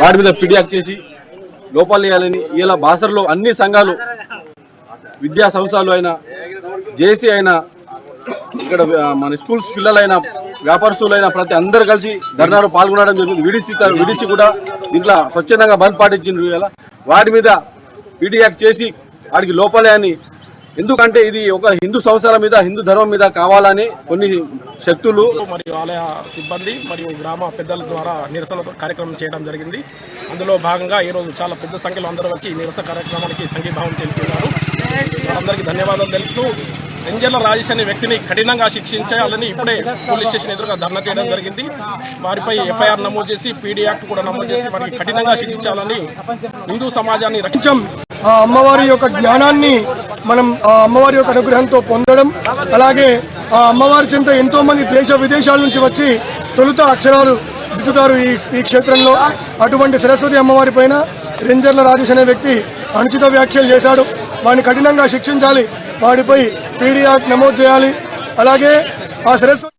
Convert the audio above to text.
వాడి మీద పిడియాక్ చేసి లోపాలు వేయాలని ఇలా బాసర్లో అన్ని సంఘాలు విద్యా సంస్థలు అయినా జేసీ అయినా ఇక్కడ మన స్కూల్స్ పిల్లలైనా వ్యాపారస్తులైనా ప్రతి అందరు కలిసి ధర్నాలో పాల్గొనడం జరిగింది. విడిసి కూడా దీంట్లో స్వచ్ఛందంగా బంద్ పాటించింది. ఇలా వాడి మీద పిడియాక్ చేసి వాడికి లోపాలని, ఎందుకంటే ఇది ఒక హిందూ సంస్థల మీద హిందూ ధర్మం మీద కావాలని కొన్ని శక్తులు మరియు ఆలయ సిబ్బంది మరియు గ్రామ పెద్దల ద్వారా నిరసన కార్యక్రమం చేయడం జరిగింది. అందులో భాగంగా ఈరోజు చాలా పెద్ద సంఖ్యలో అందరూ వచ్చి నిరసన కార్యక్రమానికి సంఘీభావం తెలుపుతున్నారు. వాళ్ళందరికీ ధన్యవాదాలు తెలుపుతూ రెంజర్ల రాజేష్ అనే వ్యక్తిని కఠినంగా శిక్షించాలని ఇప్పుడే పోలీస్ స్టేషన్ ఎదురుగా ధర్నా చేయడం జరిగింది. వారిపై ఎఫ్ఐఆర్ నమోదు చేసి పీడీ యాక్ట్ కూడా నమోదు చేసి వారికి కఠినంగా శిక్షించాలని హిందూ సమాజాన్ని రక్షించం. ఆ అమ్మవారి యొక్క జ్ఞానాన్ని మనం ఆ అమ్మవారి యొక్క అనుగ్రహంతో పొందడం, అలాగే ఆ అమ్మవారి చెంత ఎంతో మంది దేశ విదేశాల నుంచి వచ్చి తొలుత అక్షరాలు దిద్దుతారు ఈ క్షేత్రంలో. అటువంటి సరస్వతి అమ్మవారి పైన రెంజర్ల రాజేష్ అనే వ్యక్తి అనుచిత వ్యాఖ్యలు చేశాడు. వాడిని కఠినంగా శిక్షించాలి, వాడిపై పీడీ యాక్ట్ నమోదు చేయాలి. అలాగే ఆ సరస్వతి